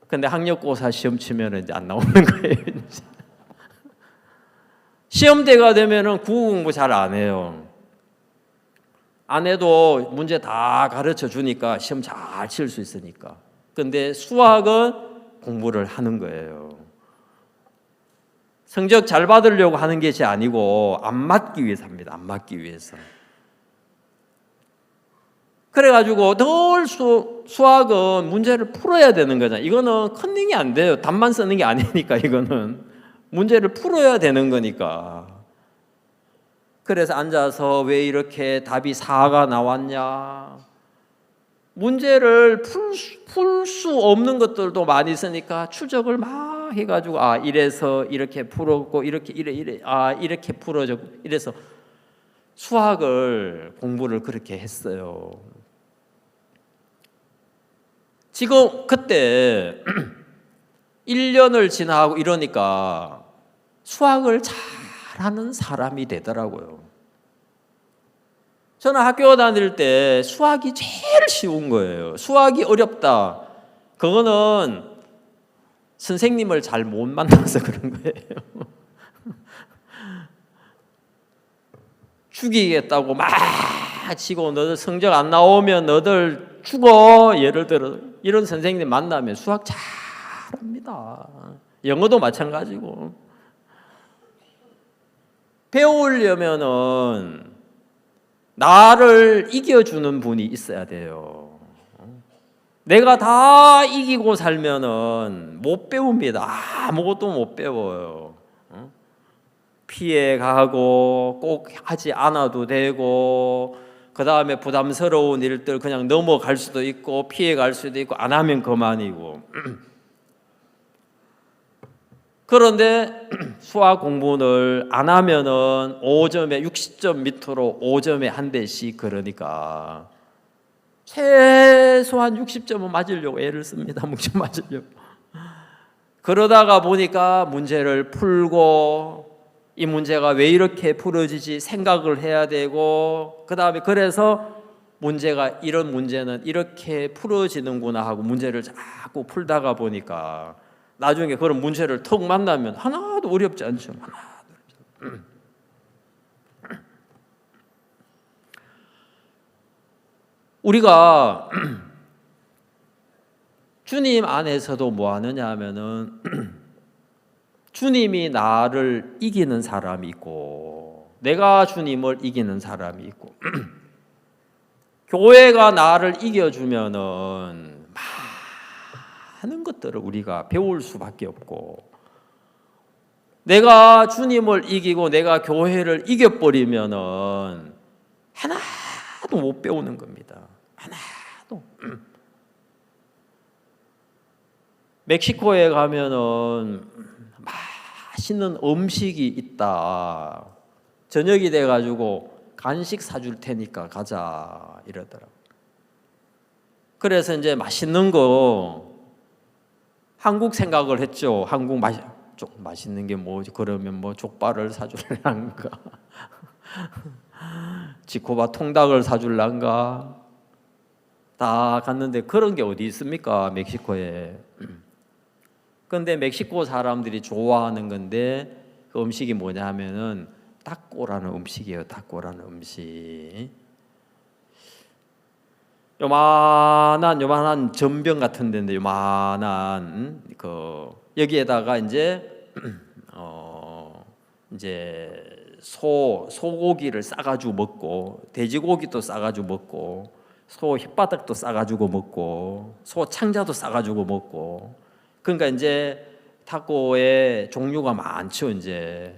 근데 학력고사 시험 치면 이제 안 나오는 거예요. 이제. 시험 때가 되면은 국어 공부 잘 안 해요. 안 해도 문제 다 가르쳐 주니까 시험 잘 칠 수 있으니까. 근데 수학은 공부를 하는 거예요. 성적 잘 받으려고 하는 것이 아니고 안 맞기 위해서 합니다. 안 맞기 위해서. 그래가지고 늘 수학은 문제를 풀어야 되는 거잖아요. 이거는 컨닝이 안 돼요. 답만 쓰는 게 아니니까 이거는. 문제를 풀어야 되는 거니까. 그래서 앉아서 왜 이렇게 답이 4가 나왔냐. 문제를 풀 수 없는 것들도 많이 있으니까 추적을 막 해가지고 이래서 이렇게 풀었고 이렇게 이렇게 풀어졌고 이래서 수학을 공부를 그렇게 했어요. 지금 그때 1년을 지나고 이러니까 수학을 잘하는 사람이 되더라고요. 저는 학교 다닐 때 수학이 제일 쉬운 거예요. 수학이 어렵다. 그거는 선생님을 잘 못 만나서 그런 거예요. 죽이겠다고 막 치고 너들 성적 안 나오면 너들 죽어. 예를 들어 이런 선생님 만나면 수학 잘합니다. 영어도 마찬가지고. 배우려면은 나를 이겨주는 분이 있어야 돼요. 내가 다 이기고 살면은 못 배웁니다. 아무것도 못 배워요. 피해가고 꼭 하지 않아도 되고 그 다음에 부담스러운 일들 그냥 넘어갈 수도 있고 피해갈 수도 있고 안 하면 그만이고. 그런데 수학 공부를 안 하면은 5점에 60점 밑으로 5점에 한 대씩 그러니까 최소한 60점은 맞으려고 애를 씁니다. 뭉쳐 맞으려고. 그러다가 보니까 문제를 풀고 이 문제가 왜 이렇게 풀어지지 생각을 해야 되고 그 다음에 그래서 문제가 이런 문제는 이렇게 풀어지는구나 하고 문제를 자꾸 풀다가 보니까 나중에 그런 문제를 턱 만나면 하나도 어렵지 않죠. 우리가 주님 안에서도 뭐 하느냐 하면은 주님이 나를 이기는 사람이 있고 내가 주님을 이기는 사람이 있고 교회가 나를 이겨주면은 많은 것들을 우리가 배울 수밖에 없고 내가 주님을 이기고 내가 교회를 이겨버리면은 하나도 못 배우는 겁니다. 하나도. 멕시코에 가면은 맛있는 음식이 있다. 저녁이 돼가지고 간식 사줄 테니까 가자 이러더라고. 그래서 이제 맛있는 거 한국 생각을 했죠. 한국 맛있는 게 뭐지? 그러면 뭐 족발을 사줄란가? 지코바 통닭을 사줄란가? 다 갔는데 그런 게 어디 있습니까? 멕시코에. 근데 멕시코 사람들이 좋아하는 건데 그 음식이 뭐냐 하면은 타코라는 음식이에요. 타코라는 음식. 요만한 전병 같은 데인데 요만한 여기에다가 이제 이제 소고기를 싸가지고 먹고 돼지고기도 싸가지고 먹고 소 혓바닥도 싸가지고 먹고 소 창자도 싸가지고 먹고 그러니까 이제 타코의 종류가 많죠 이제.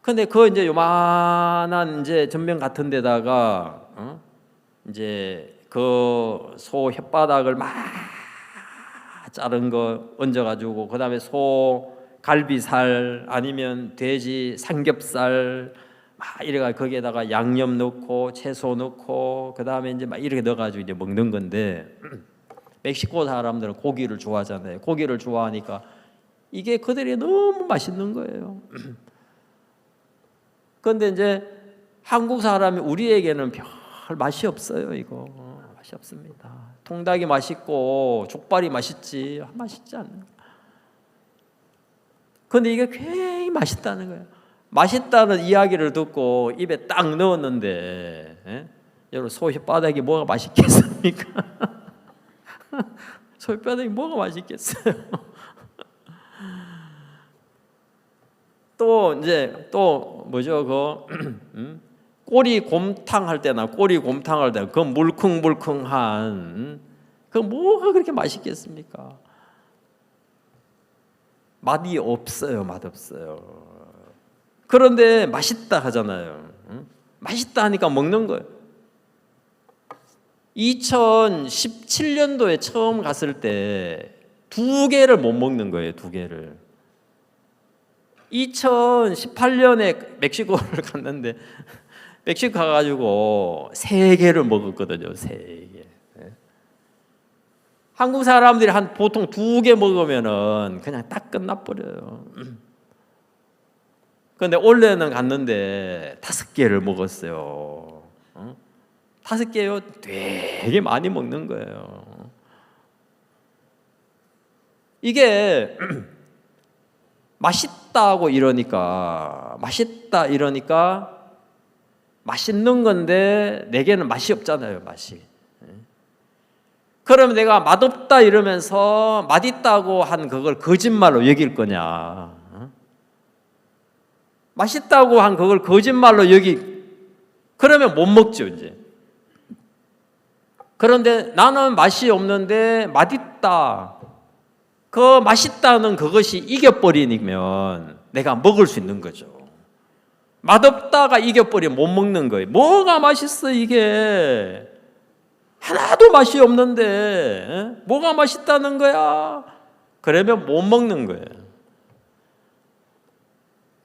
근데 그 이제 요만한 이제 전병 같은 데다가 이제 그 소 혓바닥을 막 자른 거 얹어가지고 그 다음에 소 갈비살 아니면 돼지 삼겹살 막 이래가 거기에다가 양념 넣고 채소 넣고 그 다음에 이제 막 이렇게 넣어가지고 이제 먹는 건데 멕시코 사람들은 고기를 좋아하잖아요. 고기를 좋아하니까 이게 그들이 너무 맛있는 거예요. 그런데 이제 한국 사람이 우리에게는 별 맛이 없어요. 이거 맛이 없습니다. 통닭이 맛있고 족발이 맛있지 맛있지 않는. 그런데 이게 굉장히 맛있다는 거예요. 맛있다는 이야기를 듣고 입에 딱 넣었는데 여러분 소 혓바닥이 뭐가 맛있겠습니까? 소 혓바닥이 뭐가 맛있겠어요? 또 뭐죠 꼬리 곰탕 할 때나 꼬리 곰탕 할 때 그 물컹물컹한 그 뭐가 그렇게 맛있겠습니까? 맛이 없어요. 맛없어요. 그런데 맛있다 하잖아요. 맛있다 하니까 먹는 거예요. 2017년도에 처음 갔을 때 2개를 못 먹는 거예요. 2개를. 2018년에 멕시코를 갔는데 멕시코 가가지고 3개를 먹었거든요. 3개. 한국 사람들이 보통 2개 먹으면은 그냥 딱 끝나버려요. 그런데 올해는 갔는데 5개를 먹었어요. 5개요? 되게 많이 먹는 거예요. 이게 맛있다 이러니까 맛있는 건데 내게는 맛이 없잖아요. 맛이. 그러면 내가 맛없다 이러면서 맛있다고 한 그걸 거짓말로 여길 거냐? 맛있다고 한 그걸 거짓말로 그러면 못 먹죠 이제. 그런데 나는 맛이 없는데 맛있다. 그 맛있다는 그것이 이겨버리면 내가 먹을 수 있는 거죠. 맛없다가 이겨버리면 못 먹는 거예요. 뭐가 맛있어 이게? 하나도 맛이 없는데 뭐가 맛있다는 거야? 그러면 못 먹는 거예요.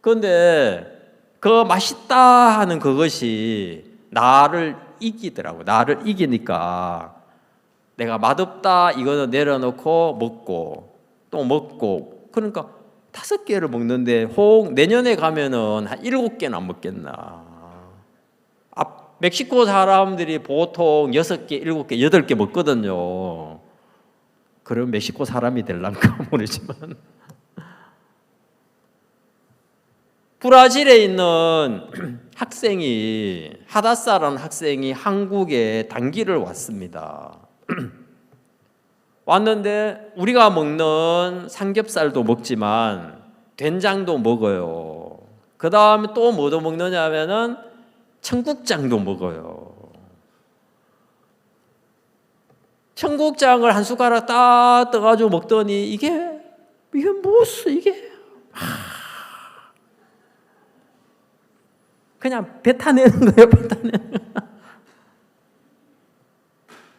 그런데 그 맛있다 하는 그것이 나를 이기더라고. 나를 이기니까 내가 맛없다 이거는 내려놓고 먹고 또 먹고 그러니까 5개를 먹는데 혹 내년에 가면은 한 7개는 안 먹겠나. 멕시코 사람들이 보통 6개, 7개, 8개 먹거든요. 그럼 멕시코 사람이 될란가 모르지만 브라질에 있는 하다사라는 학생이 한국에 단기를 왔습니다. 왔는데 우리가 먹는 삼겹살도 먹지만 된장도 먹어요. 그 다음에 또 뭐도 먹느냐 하면은 청국장도 먹어요. 청국장을 한 숟가락 딱 떠가지고 먹더니 이게 무슨 이게 그냥 뱉어내는 거예요. 뱉어내는 거예요.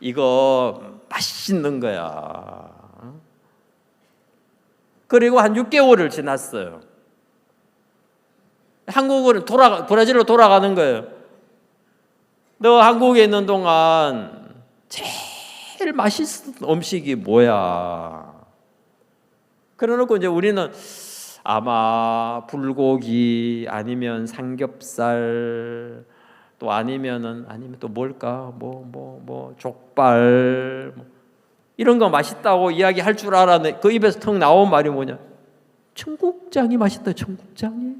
이거 맛있는 거야. 그리고 한 6개월을 지났어요. 브라질로 돌아가는 거예요. 너 한국에 있는 동안 제일 맛있는 음식이 뭐야? 그래놓고 이제 우리는 아마 불고기 아니면 삼겹살 또 아니면 또 뭘까 뭐 족발 이런 거 맛있다고 이야기할 줄 알았는데 그 입에서 턱 나온 말이 뭐냐? 청국장이 맛있다. 청국장이.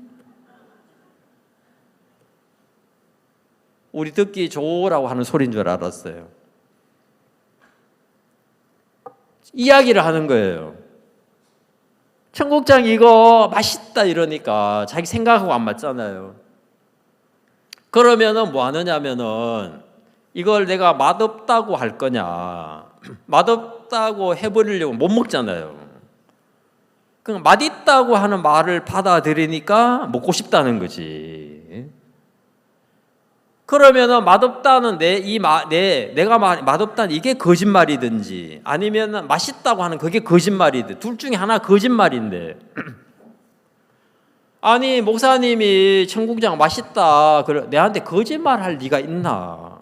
우리 듣기 좋으라고 하는 소리인 줄 알았어요. 이야기를 하는 거예요. 청국장 이거 맛있다 이러니까 자기 생각하고 안 맞잖아요. 그러면은 뭐 하느냐면은 이걸 내가 맛없다고 할 거냐, 맛없다고 해버리려고 못 먹잖아요. 그럼 맛있다고 하는 말을 받아들이니까 먹고 싶다는 거지. 그러면은 맛없다는 내가 맛없다는 이게 거짓말이든지 아니면 맛있다고 하는 그게 거짓말이든 둘 중에 하나 거짓말인데 아니 목사님이 청국장 맛있다 그래 내한테 거짓말할 리가 있나?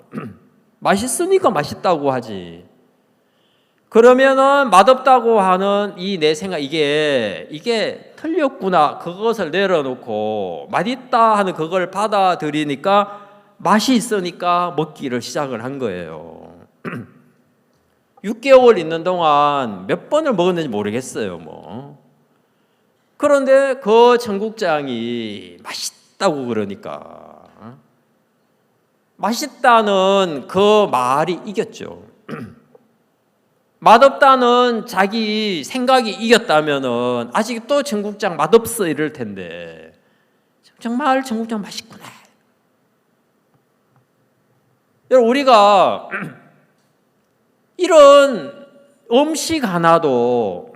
맛있으니까 맛있다고 하지. 그러면은 맛없다고 하는 이 내 생각 이게 틀렸구나. 그것을 내려놓고 맛있다 하는 그걸 받아들이니까 맛이 있으니까 먹기를 시작을 한 거예요. 6개월 있는 동안 몇 번을 먹었는지 모르겠어요. 뭐. 그런데 그 청국장이 맛있다고 그러니까 맛있다는 그 말이 이겼죠. 맛없다는 자기 생각이 이겼다면은 아직 또 청국장 맛없어 이럴 텐데 정말 청국장 맛있구나. 여러분 우리가 이런 음식 하나도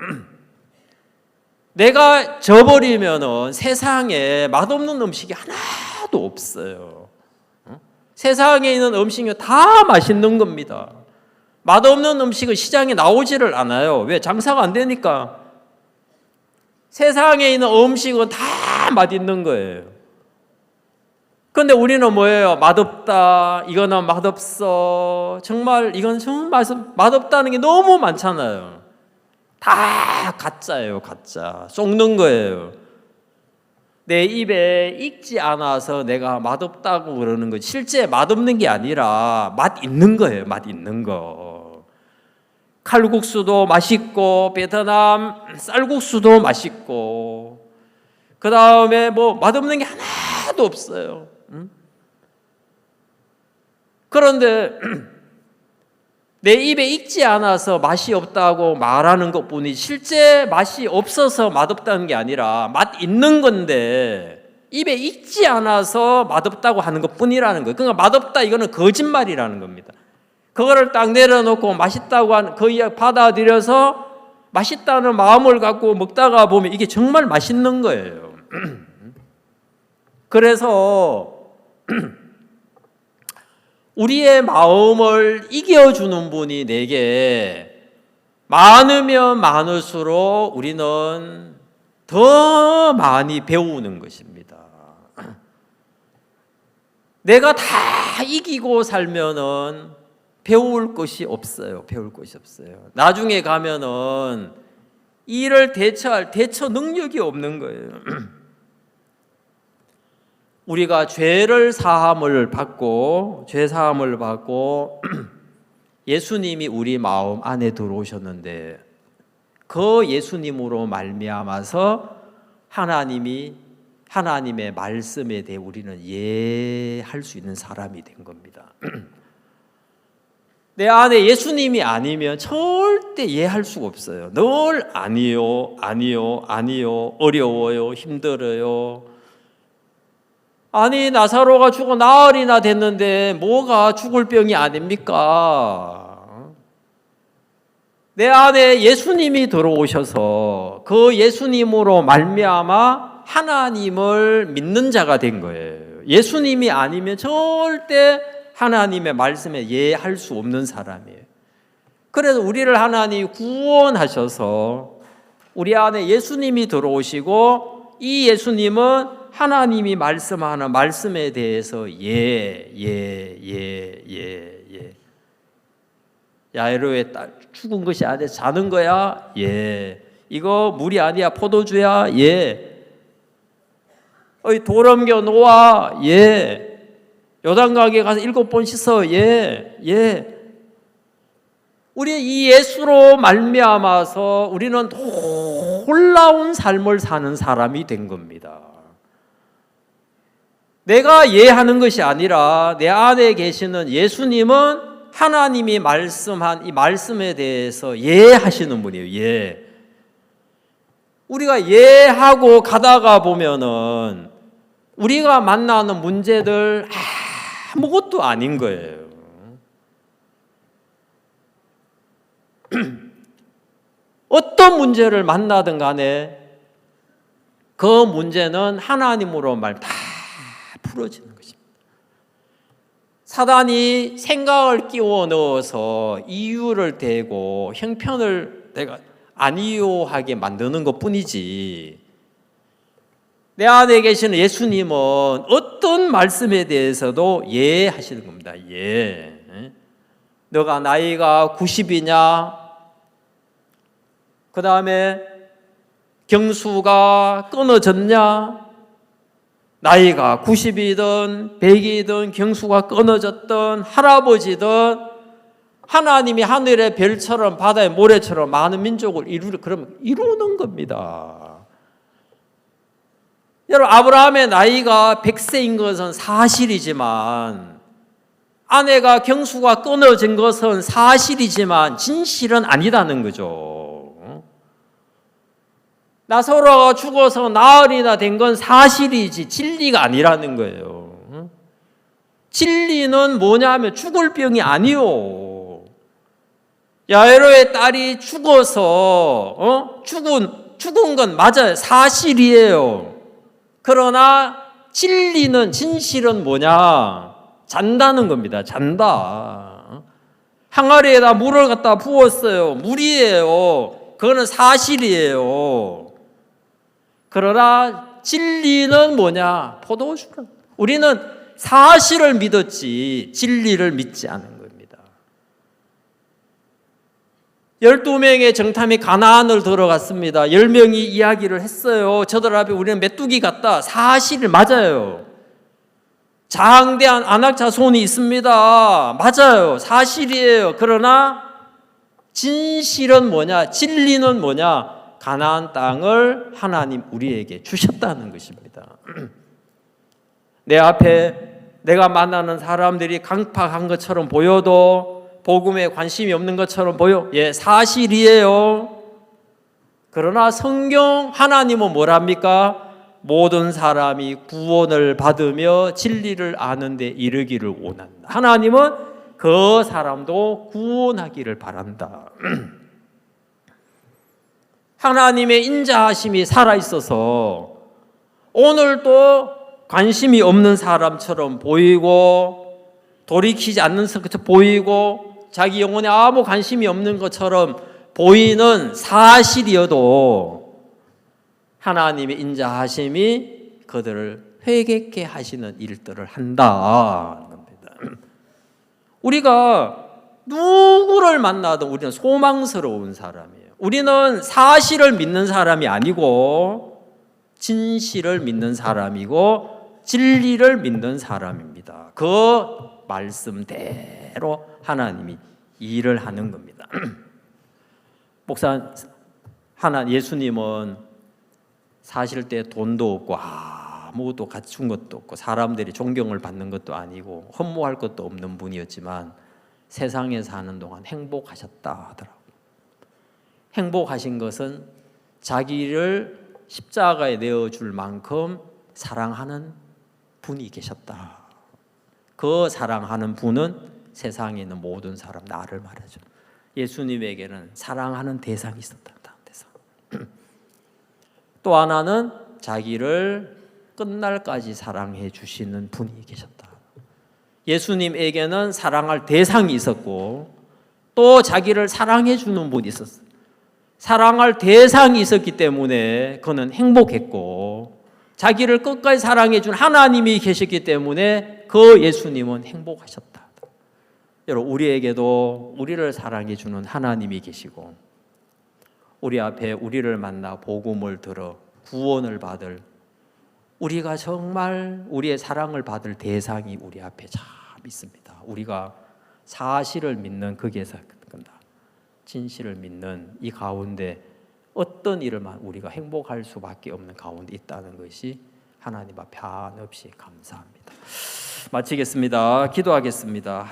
내가 져버리면은 세상에 맛없는 음식이 하나도 없어요. 세상에 있는 음식은 다 맛있는 겁니다. 맛없는 음식은 시장에 나오지를 않아요. 왜? 장사가 안 되니까. 세상에 있는 음식은 다 맛있는 거예요. 그런데 우리는 뭐예요? 맛없다. 이거는 맛없어. 정말 이건 정말 맛없다는 게 너무 많잖아요. 다 가짜예요. 가짜. 속는 거예요. 내 입에 익지 않아서 내가 맛없다고 그러는 거지. 실제 맛없는 게 아니라 맛 있는 거예요. 맛 있는 거. 칼국수도 맛있고 베트남 쌀국수도 맛있고 그 다음에 뭐 맛없는 게 하나도 없어요. 그런데 내 입에 익지 않아서 맛이 없다고 말하는 것뿐이 실제 맛이 없어서 맛없다는 게 아니라 맛 있는 건데 입에 익지 않아서 맛없다고 하는 것뿐이라는 거예요. 그러니까 맛없다 이거는 거짓말이라는 겁니다. 그거를 딱 내려놓고 맛있다고 하는 그 이야기 받아들여서 맛있다는 마음을 갖고 먹다가 보면 이게 정말 맛있는 거예요. 그래서 우리의 마음을 이겨주는 분이 내게 많으면 많을수록 우리는 더 많이 배우는 것입니다. 내가 다 이기고 살면은 배울 것이 없어요. 배울 것이 없어요. 나중에 가면은 이를 대처할 대처 능력이 없는 거예요. 우리가 죄 사함을 받고 예수님이 우리 마음 안에 들어오셨는데 그 예수님으로 말미암아서 하나님의 말씀에 대해 우리는 이해할 수 있는 사람이 된 겁니다. 내 안에 예수님이 아니면 절대 이해할 수가 없어요. 늘 아니요, 어려워요, 힘들어요. 아니 나사로가 죽어 나흘이나 됐는데 뭐가 죽을 병이 아닙니까? 내 안에 예수님이 들어오셔서 그 예수님으로 말미암아 하나님을 믿는 자가 된 거예요. 예수님이 아니면 절대 하나님의 말씀에 이해할 수 없는 사람이에요. 그래서 우리를 하나님이 구원하셔서 우리 안에 예수님이 들어오시고 이 예수님은 하나님이 말씀하는 말씀에 대해서 야이로의 딸 죽은 것이 아니라 자는 거야? 이거 물이 아니야 포도주야? 예. 돌 옮겨 놓아? 예. 요단강에 가서 7번 씻어? 예. 예. 우리 이 예수로 말미암아서 우리는 놀라운 삶을 사는 사람이 된 겁니다. 내가 예하는 것이 아니라 내 안에 계시는 예수님은 하나님이 말씀한 이 말씀에 대해서 예하시는 분이에요. 예. 우리가 예하고 가다가 보면은 우리가 만나는 문제들 아무것도 아닌 거예요. 어떤 문제를 만나든 간에 그 문제는 하나님으로 다 풀어지는 것입니다. 사단이 생각을 끼워 넣어서 이유를 대고 형편을 내가 아니요하게 만드는 것 뿐이지, 내 안에 계시는 예수님은 어떤 말씀에 대해서도 예 하시는 겁니다. 예. 너가 나이가 90이냐? 그 다음에 경수가 끊어졌냐? 나이가 90이든 100이든 경수가 끊어졌든 할아버지든 하나님이 하늘의 별처럼 바다의 모래처럼 많은 민족을 이루는 겁니다. 여러분, 아브라함의 나이가 100세인 것은 사실이지만, 아내가 경수가 끊어진 것은 사실이지만 진실은 아니다는 거죠. 나사로가 죽어서 나흘이나 된 건 사실이지 진리가 아니라는 거예요. 진리는 뭐냐면 죽을 병이 아니요. 야이로의 딸이 죽어서 죽은 건 맞아요. 사실이에요. 그러나 진리는, 진실은 뭐냐? 잔다는 겁니다. 잔다. 항아리에다 물을 갖다 부었어요. 물이에요. 그거는 사실이에요. 그러나 진리는 뭐냐? 포도주는. 우리는 사실을 믿었지 진리를 믿지 않은 겁니다. 12명의 정탐이 가나안을 들어갔습니다. 10명이 이야기를 했어요. 저들 앞에 우리는 메뚜기 같다. 사실 맞아요. 장대한 안악자손이 있습니다. 맞아요. 사실이에요. 그러나 진실은 뭐냐? 진리는 뭐냐? 가나안 땅을 하나님 우리에게 주셨다는 것입니다. 내 앞에 내가 만나는 사람들이 강팍한 것처럼 보여도 복음에 관심이 없는 것처럼 보여. 예, 사실이에요. 그러나 성경 하나님은 뭐랍니까? 모든 사람이 구원을 받으며 진리를 아는 데 이르기를 원한다. 하나님은 그 사람도 구원하기를 바란다. 하나님의 인자하심이 살아있어서 오늘도 관심이 없는 사람처럼 보이고 돌이키지 않는 것처럼 보이고 자기 영혼에 아무 관심이 없는 것처럼 보이는 사실이어도 하나님의 인자하심이 그들을 회개케 하시는 일들을 한다. 우리가 누구를 만나도 우리는 소망스러운 사람이에요. 우리는 사실을 믿는 사람이 아니고 진실을 믿는 사람이고 진리를 믿는 사람입니다. 그 말씀대로 하나님이 일을 하는 겁니다. 목사, 예수님은 사실 때 돈도 없고 아무것도 갖춘 것도 없고 사람들이 존경을 받는 것도 아니고 헌모할 것도 없는 분이었지만 세상에 사는 동안 행복하셨다 하더라고요. 행복하신 것은 자기를 십자가에 내어줄 만큼 사랑하는 분이 계셨다. 그 사랑하는 분은 세상에 있는 모든 사람, 나를 말하죠. 예수님에게는 사랑하는 대상이 있었다. 대상. 또 하나는 자기를 끝날까지 사랑해 주시는 분이 계셨다. 예수님에게는 사랑할 대상이 있었고 또 자기를 사랑해 주는 분이 있었어요. 사랑할 대상이 있었기 때문에 그는 행복했고 자기를 끝까지 사랑해 준 하나님이 계셨기 때문에 그 예수님은 행복하셨다. 여러분, 우리에게도 우리를 사랑해 주는 하나님이 계시고 우리 앞에 우리를 만나 복음을 들어 구원을 받을, 우리가 정말 우리의 사랑을 받을 대상이 우리 앞에 참 있습니다. 우리가 사실을 믿는, 거기에서 끝난다. 진실을 믿는 이 가운데 어떤 일을 우리가 행복할 수밖에 없는 가운데 있다는 것이 하나님 앞에 한없이 감사합니다. 마치겠습니다. 기도하겠습니다.